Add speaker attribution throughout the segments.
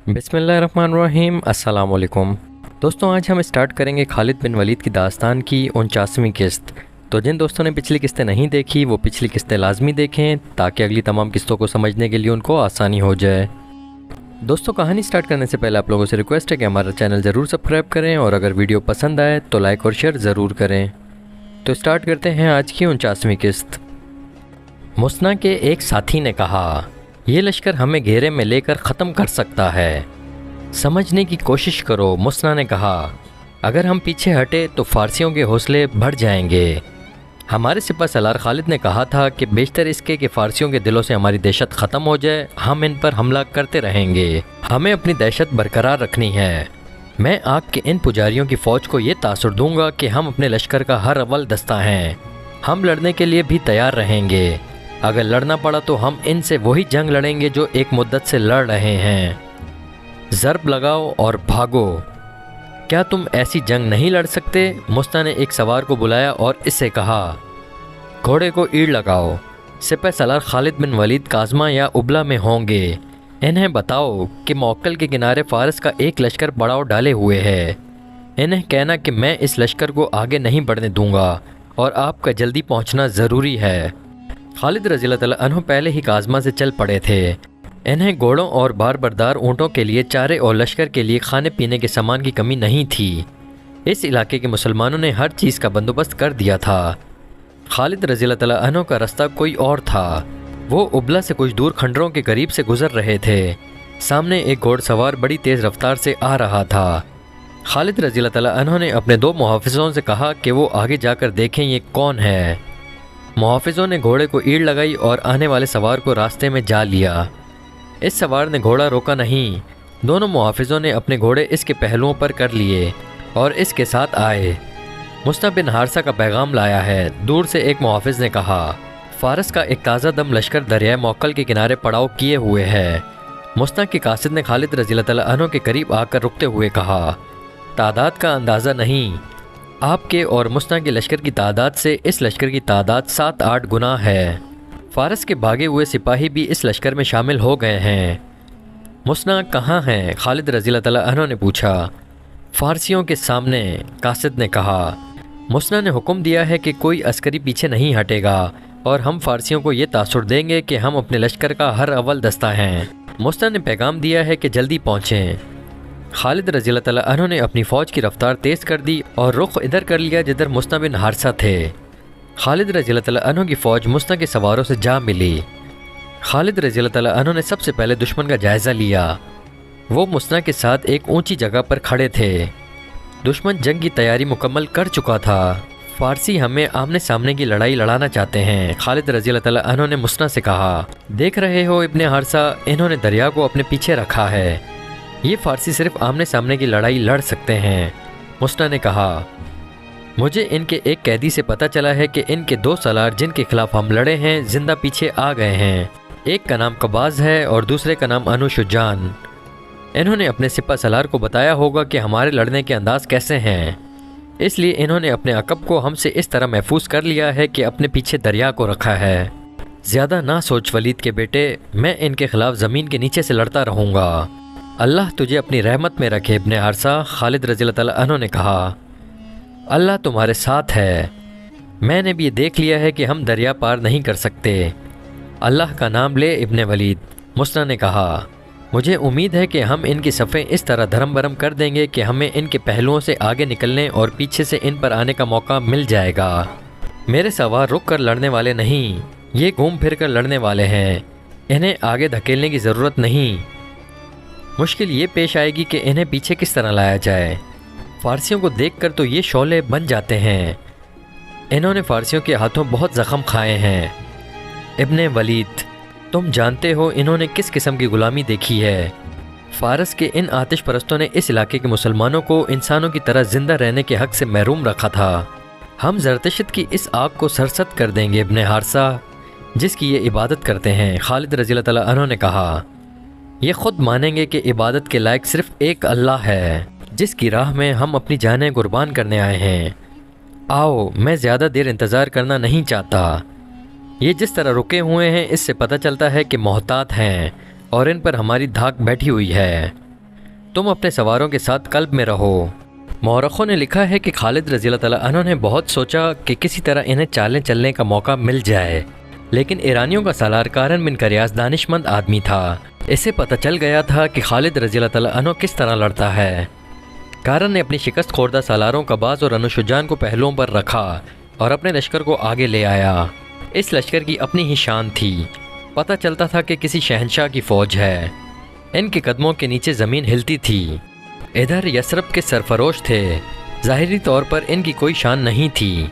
Speaker 1: बिस्मिल्लाहिर्रहमानिर्रहीम अस्सलाम वालेकुम। दोस्तों, आज हम स्टार्ट करेंगे खालिद बिन वलीद की दास्तान की 49वीं किस्त। तो जिन दोस्तों ने पिछली किस्तें नहीं देखी वो पिछली किस्तें लाजमी देखें ताकि अगली तमाम किस्तों को समझने के लिए उनको आसानी हो जाए। दोस्तों, कहानी स्टार्ट करने से पहले आप लोगों से रिक्वेस्ट है कि हमारा चैनल ज़रूर सब्सक्राइब करें और अगर वीडियो पसंद आए तो लाइक और शेयर ज़रूर करें। तो स्टार्ट करते हैं आज की 49वीं किस्त। मुसना के एक साथी ने कहा, ये लश्कर हमें घेरे में लेकर ख़त्म कर सकता है, समझने की कोशिश करो। मुसना ने कहा, अगर हम पीछे हटे तो फारसियों के हौसले बढ़ जाएंगे। हमारे सिपह सलार खालिद ने कहा था कि बेशतर इसके कि फारसियों के दिलों से हमारी दहशत ख़त्म हो जाए, हम इन पर हमला करते रहेंगे। हमें अपनी दहशत बरकरार रखनी है। मैं आपके इन पुजारियों की फ़ौज को ये तासुर दूंगा कि हम अपने लश्कर का हर अव्वल दस्ता हैं। हम लड़ने के लिए भी तैयार रहेंगे। अगर लड़ना पड़ा तो हम इनसे वही जंग लड़ेंगे जो एक मुद्दत से लड़ रहे हैं। ज़रब लगाओ और भागो। क्या तुम ऐसी जंग नहीं लड़ सकते? मुस्ना ने एक सवार को बुलाया और इससे कहा, घोड़े को ईड़ लगाओ। सिपह सलार खालिद बिन वलीद काज़मा या उबला में होंगे। इन्हें बताओ कि मौक्कल के किनारे फ़ारस का एक लश्कर पड़ाव डाले हुए है। इन्हें कहना कि मैं इस लश्कर को आगे नहीं बढ़ने दूंगा और आपका जल्दी पहुंचना ज़रूरी है। खालिद रज़ियल्लाहु तआला अन्हु पहले ही काज़मा से चल पड़े थे। इन्हें घोड़ों और बार बरदार ऊँटों के लिए चारे और लश्कर के लिए खाने पीने के सामान की कमी नहीं थी। इस इलाके के मुसलमानों ने हर चीज़ का बंदोबस्त कर दिया था। खालिद रज़ियल्लाहु तआला अन्हु का रास्ता कोई और था। वो उबला से कुछ दूर खंडरों के करीब से गुजर रहे थे। सामने एक घोड़सवार बड़ी तेज़ रफ्तार से आ रहा था। खालिद रज़ियल्लाहु तआला अन्हु ने अपने दो मुहाफ़िज़ों से कहा कि वो आगे जाकर देखें ये कौन है। मुहाफ़िज़ों ने घोड़े को ईड़ लगाई और आने वाले सवार को रास्ते में जा लिया। इस सवार ने घोड़ा रोका नहीं। दोनों मुहाफ़िज़ों ने अपने घोड़े इसके पहलुओं पर कर लिए और इसके साथ आए। मुस्ना बिन हारसा का पैगाम लाया है। दूर से एक मुहाफ़िज़ ने कहा, फ़ारस का एक ताज़ा दम लश्कर दरियाए मौक्कल के किनारे पड़ाव किए हुए है। मुस्ना के कासिद ने खालिद रज़ियल्लाहु तआला अन्हु के करीब आकर रुकते हुए कहा, तादाद का अंदाज़ा नहीं। आपके और मुस्ना के लश्कर की तादाद से इस लश्कर की तादाद 7-8 गुना है। फ़ारस के भागे हुए सिपाही भी इस लश्कर में शामिल हो गए हैं। मुस्ना कहाँ हैं? खालिद रज़ियल्लाहु तआला अन्हु ने पूछा। फ़ारसियों के सामने, कासिद ने कहा। मुस्ना ने हुक्म दिया है कि कोई अस्करी पीछे नहीं हटेगा और हम फ़ारसियों को ये तासुर देंगे कि हम अपने लश्कर का हर अव्वल दस्ता हैं। मुस्ना ने पैगाम दिया है कि जल्दी पहुँचें। खालिद रज़ियल्लाहु तआला अन्हु ने अपनी फ़ौज की रफ्तार तेज़ कर दी और रुख इधर कर लिया जिधर मुस्ना बिन हारसा थे। खालिद रज़ियल्लाहु तआला अन्हु की फ़ौज मुस्ना के सवारों से जा मिली। खालिद रज़ियल्लाहु तआला अन्हु ने सबसे पहले दुश्मन का जायज़ा लिया। वो मुस्ना के साथ एक ऊंची जगह पर खड़े थे। दुश्मन जंग की तैयारी मुकम्मल कर चुका था। फ़ारसी हमें आमने सामने की लड़ाई लड़ाना चाहते हैं। खालिद रज़ियल्लाहु तआला अन्हु ने मुस्ना से कहा, देख रहे हो इब्ने हारसा, इन्होंने दरिया को अपने पीछे रखा है। ये फ़ारसी सिर्फ आमने सामने की लड़ाई लड़ सकते हैं। मुस्ना ने कहा, मुझे इनके एक कैदी से पता चला है कि इनके 2 सलार जिनके खिलाफ हम लड़े हैं जिंदा पीछे आ गए हैं। एक का नाम कबाज है और दूसरे का नाम अनुशुजान। इन्होंने अपने सिपा सलार को बताया होगा कि हमारे लड़ने के अंदाज कैसे हैं, इसलिए इन्होंने अपने अकब को हमसे इस तरह महफूज कर लिया है कि अपने पीछे दरिया को रखा है। ज़्यादा ना सोच वलीद के बेटे, मैं इनके खिलाफ ज़मीन के नीचे से लड़ता रहूँगा। अल्लाह तुझे अपनी रहमत में रखे इब्ने हारसा। खालिद रज़ियल्लाहु तआला अन्हु ने कहा, अल्लाह तुम्हारे साथ है। मैंने भी ये देख लिया है कि हम दरिया पार नहीं कर सकते। अल्लाह का नाम ले इब्ने वलीद। मुस्ना ने कहा, मुझे उम्मीद है कि हम इनकी सफ़ें इस तरह धर्म बरम कर देंगे कि हमें इनके पहलुओं से आगे निकलने और पीछे से इन पर आने का मौका मिल जाएगा। मेरे सवार रुक कर लड़ने वाले नहीं, ये घूम फिर कर लड़ने वाले हैं। इन्हें आगे धकेलने की ज़रूरत नहीं। मुश्किल ये पेश आएगी कि इन्हें पीछे किस तरह लाया जाए। फ़ारसियों को देखकर तो ये शौले बन जाते हैं। इन्होंने फ़ारसियों के हाथों बहुत ज़ख्म खाए हैं। इब्ने वलीद, तुम जानते हो इन्होंने किस किस्म की ग़ुलामी देखी है। फ़ारस के इन आतिश परस्तों ने इस इलाके के मुसलमानों को इंसानों की तरह ज़िंदा रहने के हक़ से महरूम रखा था। हम ज़रतशत की इस आग को सरसद कर देंगे इब्ने हारसा, जिसकी ये इबादत करते हैं। खालिद रज़ियल्लाहु तआला अन्हु ने कहा, ये ख़ुद मानेंगे कि इबादत के लायक सिर्फ़ एक अल्लाह है, जिसकी राह में हम अपनी जानें कुर्बान करने आए हैं। आओ, मैं ज़्यादा देर इंतज़ार करना नहीं चाहता। ये जिस तरह रुके हुए हैं इससे पता चलता है कि मोहतात हैं और इन पर हमारी धाक बैठी हुई है। तुम अपने सवारों के साथ कल्ब में रहो। मौरखों ने लिखा है कि खालिद रज़ी अल्लाह तआला अन्हु ने बहुत सोचा कि किसी तरह इन्हें चालें चलने का मौका मिल जाए, लेकिन ईरानियों का सालार कारन बिन करियास दानिशमंद आदमी था। इसे पता चल गया था कि खालिद रज़ी अल्लाह तआला अन्हु किस तरह लड़ता है। कारन ने अपनी शिकस्त खोरदा सालारों कबाज और अनुशुजान को पहलुओं पर रखा और अपने लश्कर को आगे ले आया। इस लश्कर की अपनी ही शान थी। पता चलता था कि किसी शहंशाह की फ़ौज है। इनके कदमों के नीचे ज़मीन हिलती थी। इधर यसरब के सरफरोश थे। ज़ाहिरी तौर पर इनकी कोई शान नहीं थी।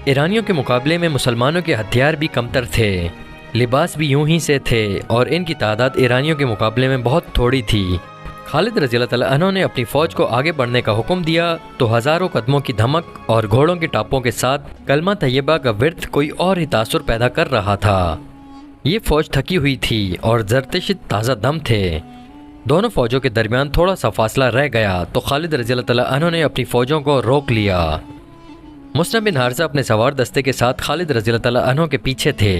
Speaker 1: ईरानियों के मुकाबले में मुसलमानों के हथियार भी कमतर थे, लिबास भी यूं ही से थे और इनकी तादाद ईरानियों के मुकाबले में बहुत थोड़ी थी। खालिद रज़ी अल्लाह तआला अन्हु ने अपनी फ़ौज को आगे बढ़ने का हुक्म दिया तो हज़ारों कदमों की धमक और घोड़ों के टापों के साथ कलमा तैयबा का विर्द कोई और ही तासुर पैदा कर रहा था। ये फ़ौज थकी हुई थी और ज़रतिश ताज़ा दम थे। दोनों फ़ौजों के दरमियान थोड़ा सा फासला रह गया तो खालिद रज़ी अल्लाह तआला अन्हु ने अपनी फ़ौजों को रोक लिया। मुस्नद बिन हारिसा अपने सवार दस्ते के साथ खालिद रज़ी अल्लाह तआला अन्हु के पीछे थे।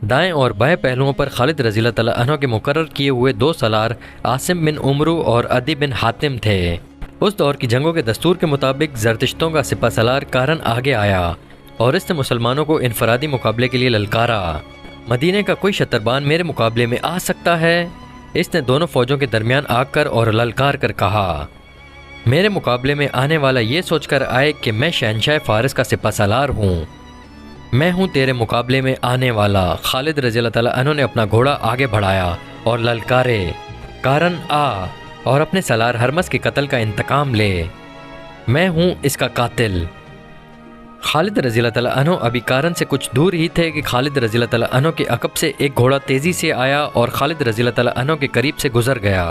Speaker 1: दाएं और बाएं पहलुओं पर खालिद रज़ी अल्लाह तआला अन्हु के मुकर्रर किए हुए 2 सलार आसिम बिन उमरू और अदी बिन हातिम थे। उस दौर की जंगों के दस्तूर के मुताबिक ज़रतिश्तों का सिपा सलार कारन आगे आया और इसने मुसलमानों को इनफरादी मुकाबले के लिए ललकारा। मदीने का कोई शतरबान मेरे मुकाबले में आ सकता है? इसने दोनों फ़ौजों के दरमियान आकर और ललकार कर कहा। मेरे मुकाबले में आने वाला ये सोचकर आए कि मैं शहंशाह फ़ारिस का सिपा सलार हूँ। मैं हूँ तेरे मुकाबले में आने वाला। खालिद रज़ी अल्लाह तआला अन्हु ने अपना घोड़ा आगे बढ़ाया और ललकारे, कारन आ और अपने सलार हरमस के कत्ल का इंतकाम ले। मैं हूँ इसका कातिल। खालिद रज़ी अल्लाह तआला अन्हु अभी कारन से कुछ दूर ही थे कि खालिद रज़ी अल्लाह तआला अन्हु के अकब से एक घोड़ा तेज़ी से आया और खालिद रज़ी अल्लाह तआला अन्हु के करीब से गुजर गया।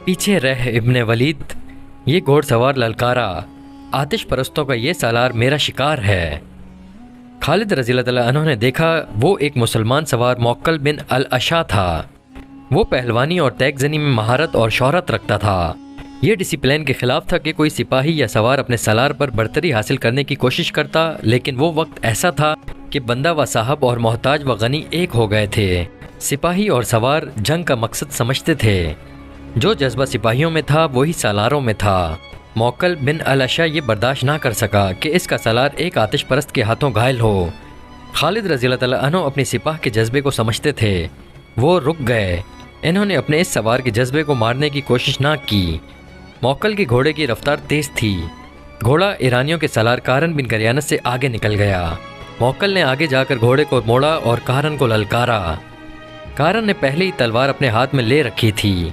Speaker 1: पीछे रह इब्ने वलीद, ये घोड़सवार ललकारा, आतिश परस्तों का ये सालार मेरा शिकार है। खालिद रज़ी अल्लाह तआला अन्हु ने देखा वो एक मुसलमान सवार मौक्कल बिन अल अशा था। वो पहलवानी और तैगज़नी में महारत और शोहरत रखता था। ये डिसिप्लिन के ख़िलाफ़ था कि कोई सिपाही या सवार अपने सलार पर बढ़तरी हासिल करने की कोशिश करता, लेकिन वो वक्त ऐसा था कि बंदा व साहब और मोहताज व गनी एक हो गए थे। सिपाही और सवार जंग का मकसद समझते थे। जो जज्बा सिपाहियों में था वही सालारों में था। मौक्कल बिन अल अशा ये बर्दाश्त ना कर सका कि इसका सलार एक आतिश परस्त के हाथों घायल हो। खालिद रज़ी अल्लाह तआला अन्हु अपने सिपाह के जज्बे को समझते थे। वो रुक गए। इन्होंने अपने इस सवार के जज्बे को मारने की कोशिश ना की। मौक्कल के घोड़े की रफ्तार तेज़ थी। घोड़ा ईरानियों के सलार कारन बिन करियानस से आगे निकल गया। मौक्कल ने आगे जाकर घोड़े को मोड़ा और कारन को ललकारा। कारन ने पहले ही तलवार अपने हाथ में ले रखी थी।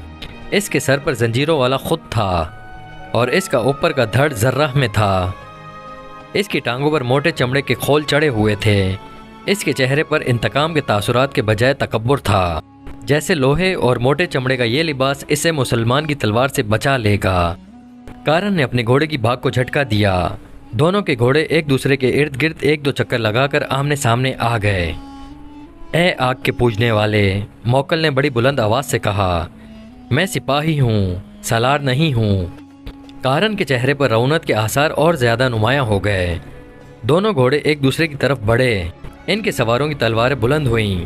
Speaker 1: इसके सर पर जंजीरों वाला खुद था और इसका ऊपर का धड़ जर्राह में था। इसकी टांगों पर मोटे चमड़े के खोल चढ़े हुए थे। इसके चेहरे पर इंतकाम के तासुरात के बजाय तकब्बुर था। जैसे लोहे और मोटे चमड़े का ये लिबास इसे मुसलमान की तलवार से बचा लेगा। कारन ने अपने घोड़े की भाग को झटका दिया। दोनों के घोड़े एक दूसरे के इर्द गिर्द 1-2 चक्कर लगाकर आमने सामने आ गए। ए आग के पूजने वाले, मौक्कल ने बड़ी बुलंद आवाज़ से कहा, मैं सिपाही हूँ, सलार नहीं हूँ। कारन के चेहरे पर रौनक के आसार और ज़्यादा नुमायाँ हो गए। दोनों घोड़े एक दूसरे की तरफ बढ़े। इनके सवारों की तलवारें बुलंद हुईं।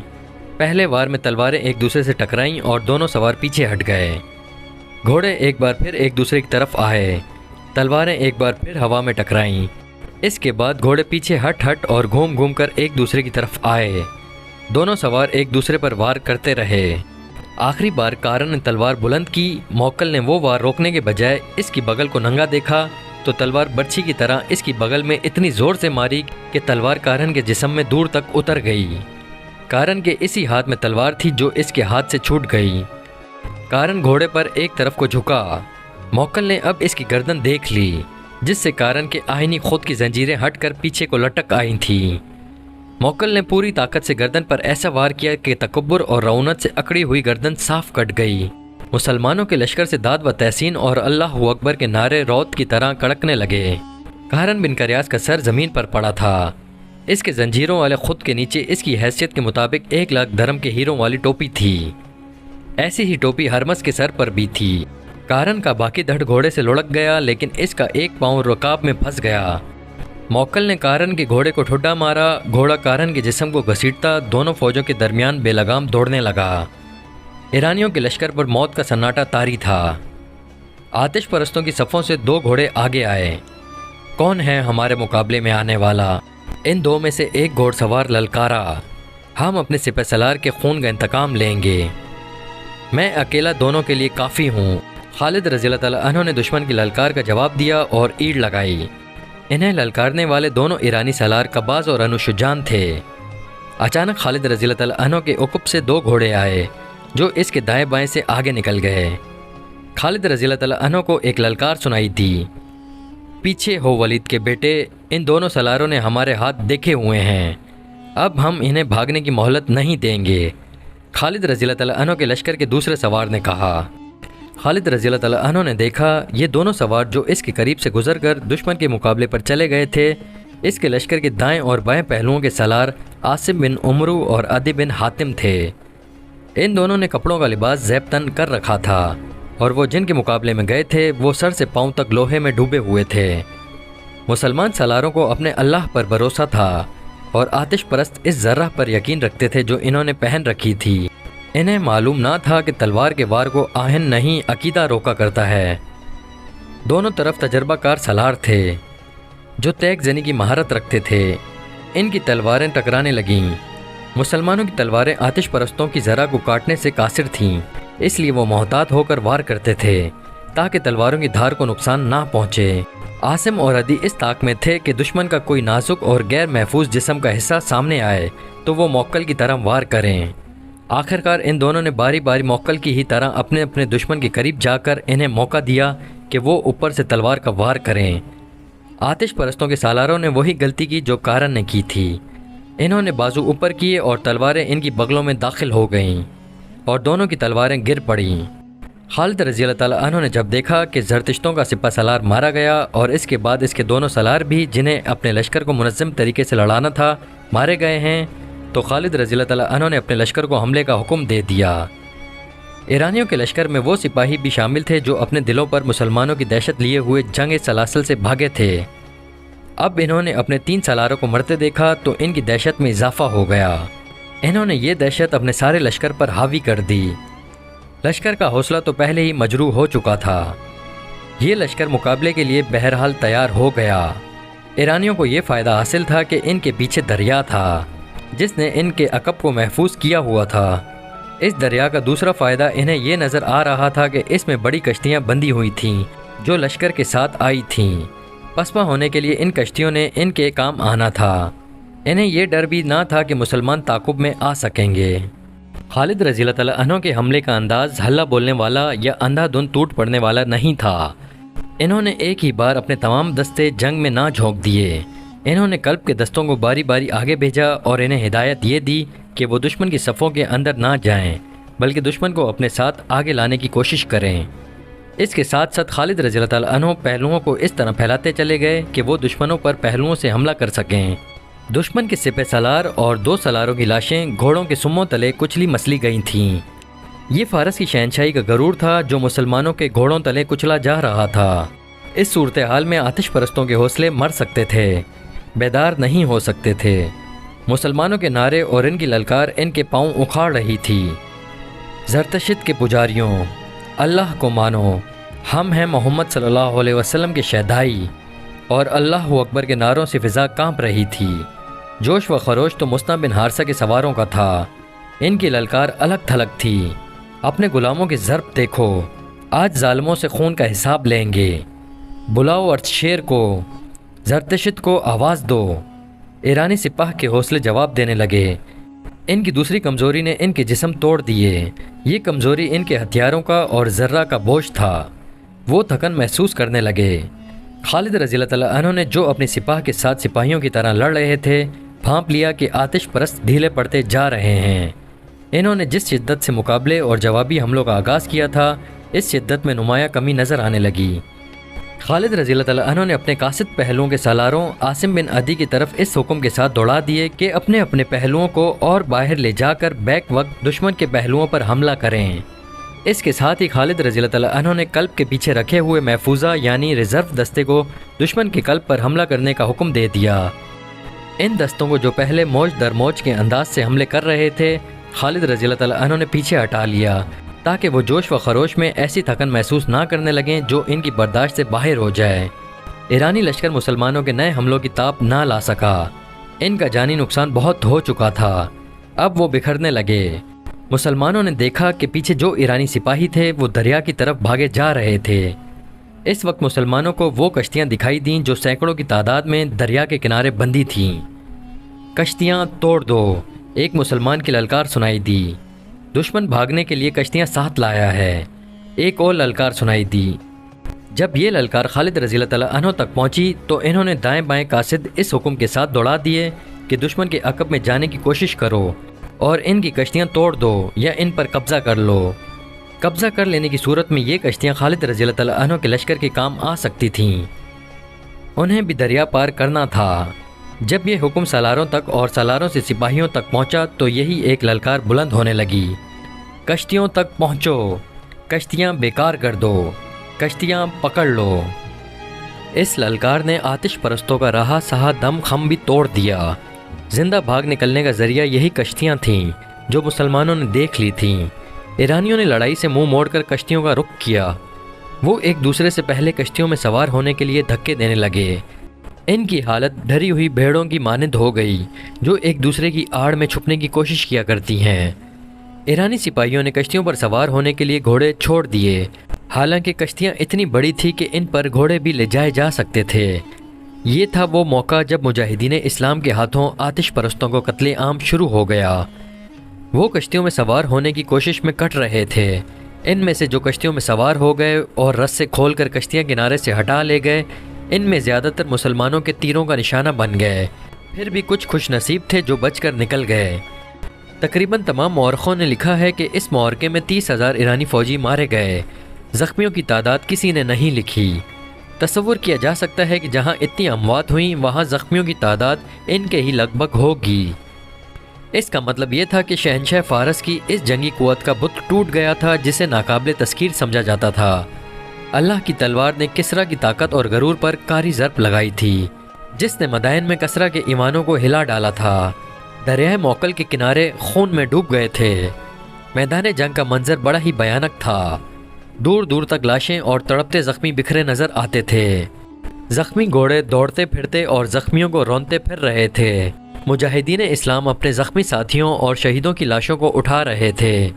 Speaker 1: पहले वार में तलवारें एक दूसरे से टकराईं और दोनों सवार पीछे हट गए। घोड़े एक बार फिर एक दूसरे की तरफ आए। तलवारें एक बार फिर हवा में टकराईं। इसके बाद घोड़े पीछे हट और घूम घूम कर एक दूसरे की तरफ आए। दोनों सवार एक दूसरे पर वार करते रहे। आखिरी बार कारन ने तलवार बुलंद की। मौक्कल ने वो वार रोकने के बजाय इसकी बगल को नंगा देखा तो तलवार बर्छी की तरह इसकी बगल में इतनी ज़ोर से मारी कि तलवार कारन के जिस्म में दूर तक उतर गई। कारन के इसी हाथ में तलवार थी जो इसके हाथ से छूट गई। कारन घोड़े पर एक तरफ को झुका। मौक्कल ने अब इसकी गर्दन देख ली, जिससे कारन के आईनी खुद की जंजीरें हटकर पीछे को लटक आई थीं। मौक्कल ने पूरी ताकत से गर्दन पर ऐसा वार किया कि तकब्बुर और रौनत से अकड़ी हुई गर्दन साफ कट गई। मुसलमानों के लश्कर से दाद व तहसीन और अल्लाहु अकबर के नारे रौत की तरह कड़कने लगे। कारन बिन करियास का सर ज़मीन पर पड़ा था। इसके जंजीरों वाले खुद के नीचे इसकी हैसियत के मुताबिक 1 लाख धर्म के हीरों वाली टोपी थी। ऐसी ही टोपी हरमस के सर पर भी थी। कारन का बाकी धड़ घोड़े से लुढ़क गया, लेकिन इसका एक पाँव रकाब में फंस गया। मौक्कल ने कारन के घोड़े को ठुड्डा मारा। घोड़ा कारन के जिस्म को घसीटता दोनों फौजों के दरमियान बेलगाम दौड़ने लगा। ईरानियों के लश्कर पर मौत का सन्नाटा तारी था। आतिश परस्तों की सफ़ों से 2 घोड़े आगे आए। कौन है हमारे मुकाबले में आने वाला? इन 2 में से एक घोड़सवार ललकारा, हम अपने सिपहसालार के खून का इंतकाम लेंगे। मैं अकेला दोनों के लिए काफ़ी हूँ। खालिद रज़ियल्लाहु ताला अन्हु ने दुश्मन की ललकार का जवाब दिया और ईड़ लगाई। इन्हें ललकारने वाले दोनों ईरानी सालार कब्बास और अनुशुजान थे। अचानक खालिद रज़ियल्लाहु ताला अन्हु के उक़ुब से 2 घोड़े आए जो इसके दाएं बाएं से आगे निकल गए। खालिद रज़ियल्लाहु ताला अन्हु को एक ललकार सुनाई दी, पीछे हो वलीद के बेटे, इन दोनों सलारों ने हमारे हाथ देखे हुए हैं, अब हम इन्हें भागने की मोहलत नहीं देंगे। खालिद रज़ियल्लाहु ताला अन्हु के लश्कर के दूसरे सवार ने कहा। खालिद रज़ियल्लाहु ताला अन्हु ने देखा ये दोनों सवार जो इसके करीब से गुजरकर दुश्मन के मुकाबले पर चले गए थे, इसके लश्कर के दाएं और बाएं पहलुओं के सलार आसिम बिन उमरू और अदी बिन हातिम थे। इन दोनों ने कपड़ों का लिबास ज़ेबतन कर रखा था और वो जिनके मुकाबले में गए थे वो सर से पांव तक लोहे में डूबे हुए थे। मुसलमान सलारों को अपने अल्लाह पर भरोसा था और आतिश परस्त इस ज़र्रा पर यकीन रखते थे जो इन्होंने पहन रखी थी। इन्हें मालूम ना था कि तलवार के वार को आहन नहीं अकीदा रोका करता है। दोनों तरफ तजर्बाकार सलार थे जो तैक जनी की महारत रखते थे। इनकी तलवारें टकराने लगीं। मुसलमानों की तलवारें आतिश परस्तों की ज़रा को काटने से कासिर थीं, इसलिए वो मोहतात होकर वार करते थे ताकि तलवारों की धार को नुकसान ना पहुँचे। आसिम और अदी इस ताक में थे कि दुश्मन का कोई नाजुक और गैर महफूज जिस्म का हिस्सा सामने आए तो वो मौक्कल की तरह वार करें। आखिरकार इन दोनों ने बारी बारी मौक्कल की ही तरह अपने अपने दुश्मन के करीब जाकर इन्हें मौका दिया कि वो ऊपर से तलवार का वार करें। आतिश परस्तों के सालारों ने वही गलती की जो कारन ने की थी। इन्होंने बाजू ऊपर किए और तलवारें इनकी बगलों में दाखिल हो गईं और दोनों की तलवारें गिर पड़ीं। खालिद रज़ियल्लाहु ताला अन्हु ने जब देखा कि ज़रतिश्तों का सिपा सलार मारा गया और इसके बाद इसके दोनों सलार भी जिन्हें अपने लश्कर को मुनज़्ज़म तरीके से लड़ाना था मारे गए हैं, तो खालिद रज़ियल्लाहु ताला अन्हु ने अपने लश्कर को हमले का हुक्म दे दिया। ईरानियों के लश्कर में वो सिपाही भी शामिल थे जो अपने दिलों पर मुसलमानों की दहशत लिए हुए जंग सलासल से भागे थे। अब इन्होंने अपने 3 सलारों को मरते देखा तो इनकी दहशत में इजाफा हो गया। इन्होंने ये दहशत अपने सारे लश्कर पर हावी कर दी। लश्कर का हौसला तो पहले ही मजरूह हो चुका था। ये लश्कर मुकाबले के लिए बहरहाल तैयार हो गया। ईरानियों को ये फ़ायदा हासिल था कि इनके पीछे दरिया था जिसने इनके अकब को महफूज किया हुआ था। इस दरिया का दूसरा फ़ायदा इन्हें ये नज़र आ रहा था कि इसमें बड़ी कश्तियाँ बंधी हुई थीं जो लश्कर के साथ आई थीं। पसपा होने के लिए इन कश्तियों ने इनके काम आना था। इन्हें यह डर भी ना था कि मुसलमान ताकुब में आ सकेंगे। खालिद रज़ियल्लाहु ताला अन्हु के हमले का अंदाज़ हल्ला बोलने वाला या अंधाधुंध टूट पड़ने वाला नहीं था। इन्होंने एक ही बार अपने तमाम दस्ते जंग में ना झोंक दिए। इन्होंने कल्ब के दस्तों को बारी बारी आगे भेजा और इन्हें हिदायत ये दी कि वो दुश्मन की सफ़ों के अंदर ना जाएं, बल्कि दुश्मन को अपने साथ आगे लाने की कोशिश करें। इसके साथ साथ खालिद रज़ियल्लाहु ताला अन्हु पहलुओं को इस तरह फैलाते चले गए कि वो दुश्मनों पर पहलुओं से हमला कर सकें। दुश्मन के सिपह सलार और 2 सलारों की लाशें घोड़ों के सुम्मों तले कुचली मसली गई थीं। ये फ़ारस की शहनशाही का गरूर था जो मुसलमानों के घोड़ों तले कुचला जा रहा था। इस सूरत हाल में आतिश परस्तों के हौसले मर सकते थे, बेदार नहीं हो सकते थे। मुसलमानों के नारे और इनकी ललकार इनके पाँव उखाड़ रही थी। ज़रतशित के पुजारियों, अल्लाह को मानो, हम हैं मोहम्मद सल्लल्लाहु अलैहि वसल्लम के शहदाई। और अल्लाह अकबर के नारों से फ़िज़ा काँप रही थी। जोश व खरोश तो मुस्ना बिन हारसा के सवारों का था। इनकी ललकार अलग थलग थी। अपने गुलामों की ज़रब देखो, आज ज़ालिमों से खून का हिसाब लेंगे। बुलाओ अर्शेर को, ज़रतशित को आवाज़ दो। ईरानी सिपाह के हौसले जवाब देने लगे। इनकी दूसरी कमज़ोरी ने इनके जिस्म तोड़ दिए। ये कमज़ोरी इनके हथियारों का और ज़र्रा का बोझ था। वो थकन महसूस करने लगे। खालिद रज़ियल्लाहु ताला अन्हु ने जो अपने सिपाह के साथ सिपाहियों की तरह लड़ रहे थे, भांप लिया कि आतिश परस्त ढीले पड़ते जा रहे हैं। इन्होंने जिस शिद्दत से मुकाबले और जवाबी हमलों का आगाज़ किया था, इस शिद्दत में नुमाया कमी नज़र आने लगी। खालिद रज़ियल्लाहु ताला अन्हु ने अपने कासिद पहलुओं के सालारों आसिम बिन अदी की तरफ इस हुक्म के साथ दौड़ा दिए कि अपने अपने पहलुओं को और बाहर ले जाकर बैक वक्त दुश्मन के पहलुओं पर हमला करें। इसके साथ ही खालिद रज़ियल्लाहु ताला अन्हु ने कल्ब के पीछे रखे हुए महफूजा यानी रिज़र्व दस्ते को दुश्मन के कल्ब पर हमला करने का हुक्म दे दिया। इन दस्तों को जो पहले मौज दर मौज के अंदाज से हमले कर रहे थे, खालिद रज़ियल्लाहु ताला अन्हु ने पीछे हटा लिया تاکہ وہ جوش و خروش میں ایسی تھکن محسوس نہ کرنے لگیں جو ان کی برداشت سے باہر ہو جائے۔ ایرانی لشکر مسلمانوں کے نئے حملوں کی تاب نہ لا سکا۔ ان کا جانی نقصان بہت ہو چکا تھا۔ اب وہ بکھرنے لگے۔ مسلمانوں نے دیکھا کہ پیچھے جو ایرانی سپاہی تھے وہ دریا کی طرف بھاگے جا رہے تھے۔ اس وقت مسلمانوں کو وہ کشتیاں دکھائی دیں جو سینکڑوں کی تعداد میں دریا کے کنارے بندھی تھیں۔ کشتیاں توڑ دو، ایک مسلمان کی للکار سنائی دی۔ دشمن بھاگنے کے لیے کشتیاں ساتھ لایا ہے، ایک اور للکار سنائی دی۔ جب یہ للکار خالد رضی اللہ تعالیٰ عنہ تک پہنچی تو انہوں نے دائیں بائیں قاصد اس حکم کے ساتھ دوڑا دیے کہ دشمن کے عقب میں جانے کی کوشش کرو اور ان کی کشتیاں توڑ دو یا ان پر قبضہ کر لو۔ قبضہ کر لینے کی صورت میں یہ کشتیاں خالد رضی اللہ تعالیٰ عنہ کے لشکر کے کام آ سکتی تھیں۔ انہیں بھی دریا پار کرنا تھا۔ جب یہ حکم سالاروں تک اور سالاروں سے سپاہیوں تک پہنچا تو یہی ایک للکار بلند ہونے لگی، کشتیوں تک پہنچو، کشتیاں بیکار کر دو، کشتیاں پکڑ لو۔ اس للکار نے آتش پرستوں کا رہا سہا دم خم بھی توڑ دیا۔ زندہ بھاگ نکلنے کا ذریعہ یہی کشتیاں تھیں جو مسلمانوں نے دیکھ لی تھیں۔ ایرانیوں نے لڑائی سے منہ موڑ کر کشتیوں کا رخ کیا۔ وہ ایک دوسرے سے پہلے کشتیوں میں سوار ہونے کے لیے دھکے دینے لگے۔ ان کی حالت ڈری ہوئی بھیڑوں کی مانند ہو گئی جو ایک دوسرے کی آڑ میں چھپنے کی کوشش کیا کرتی ہیں۔ ایرانی سپاہیوں نے کشتیوں پر سوار ہونے کے لیے گھوڑے چھوڑ دیے، حالانکہ کشتیاں اتنی بڑی تھی کہ ان پر گھوڑے بھی لے جائے جا سکتے تھے۔ یہ تھا وہ موقع جب مجاہدین اسلام کے ہاتھوں آتش پرستوں کو قتل عام شروع ہو گیا۔ وہ کشتیوں میں سوار ہونے کی کوشش میں کٹ رہے تھے۔ ان میں سے جو کشتیوں میں سوار ہو گئے اور رسے کھول کر کشتیاں کنارے سے ہٹا لے گئے، ان میں زیادہ تر مسلمانوں کے تیروں کا نشانہ بن گئے۔ پھر بھی کچھ خوش نصیب تھے جو بچ کر نکل گئے۔ تقریباً تمام مورخوں نے لکھا ہے کہ اس معرکے میں 30,000 ایرانی فوجی مارے گئے۔ زخمیوں کی تعداد کسی نے نہیں لکھی۔ تصور کیا جا سکتا ہے کہ جہاں اتنی اموات ہوئیں وہاں زخمیوں کی تعداد ان کے ہی لگ بھگ ہوگی۔ اس کا مطلب یہ تھا کہ شہنشاہ فارس کی اس جنگی قوت کا بت ٹوٹ گیا تھا جسے ناقابل تذکیر سمجھا جاتا تھا۔ اللہ کی تلوار نے کسریٰ کی طاقت اور غرور پر کاری ضرب لگائی تھی، جس نے مدائن میں کسریٰ کے ایوانوں کو ہلا ڈالا تھا۔ دریائے موکل کے کنارے خون میں ڈوب گئے تھے۔ میدان جنگ کا منظر بڑا ہی بھیانک تھا۔ دور دور تک لاشیں اور تڑپتے زخمی بکھرے نظر آتے تھے۔ زخمی گھوڑے دوڑتے پھرتے اور زخمیوں کو رونتے پھر رہے تھے۔ مجاہدین اسلام اپنے زخمی ساتھیوں اور شہیدوں کی لاشوں کو اٹھا رہے تھے۔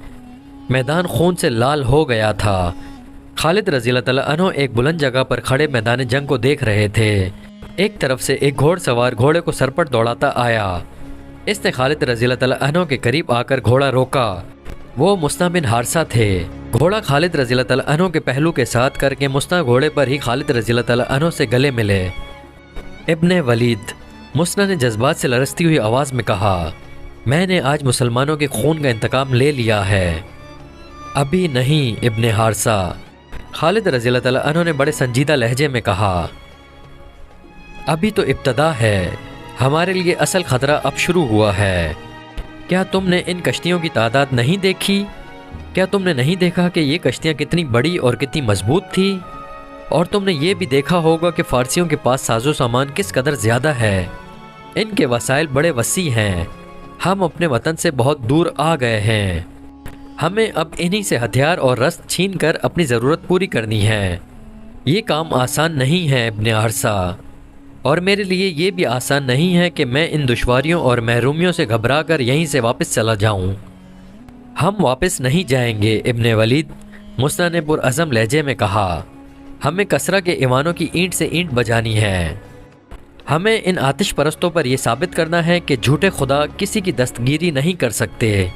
Speaker 1: میدان خون سے لال ہو گیا تھا۔ خالد رضی اللہ تعالیٰ عنہ ایک بلند جگہ پر کھڑے میدان جنگ کو دیکھ رہے تھے۔ ایک طرف سے ایک گھوڑ سوار گھوڑے کو سرپٹ دوڑاتا آیا۔ اس نے خالد رضی اللہ تعالیٰ عنہ کے قریب آ کر گھوڑا روکا۔ وہ مصنع بن حارثہ تھے۔ گھوڑا خالد رضی اللہ تعالیٰ عنہ کے پہلو کے ساتھ کر کے مصنع گھوڑے پر ہی خالد رضی اللہ تعالیٰ عنہ سے گلے ملے۔ ابن ولید، مصنع نے جذبات سے لرزتی ہوئی آواز میں کہا، میں نے آج مسلمانوں کے خون کا انتقام لے لیا ہے۔ ابھی نہیں ابن حارثہ، خالد رضی اللہ تعالیٰ عنہ نے بڑے سنجیدہ لہجے میں کہا، ابھی تو ابتدا ہے، ہمارے لیے اصل خطرہ اب شروع ہوا ہے۔ کیا تم نے ان کشتیوں کی تعداد نہیں دیکھی؟ کیا تم نے نہیں دیکھا کہ یہ کشتیاں کتنی بڑی اور کتنی مضبوط تھی؟ اور تم نے یہ بھی دیکھا ہوگا کہ فارسیوں کے پاس ساز و سامان کس قدر زیادہ ہے۔ ان کے وسائل بڑے وسیع ہیں۔ ہم اپنے وطن سے بہت دور آ گئے ہیں۔ ہمیں اب انہی سے ہتھیار اور رسد چھین کر اپنی ضرورت پوری کرنی ہے۔ یہ کام آسان نہیں ہے ابن حارثہ، اور میرے لیے یہ بھی آسان نہیں ہے کہ میں ان دشواریوں اور محرومیوں سے گھبرا کر یہیں سے واپس چلا جاؤں۔ ہم واپس نہیں جائیں گے ابن ولید، مصنع نے پرعزم لہجے میں کہا۔ ہمیں کسریٰ کے ایوانوں کی اینٹ سے اینٹ بجانی ہے۔ ہمیں ان آتش پرستوں پر یہ ثابت کرنا ہے کہ جھوٹے خدا کسی کی دستگیری نہیں کر سکتے۔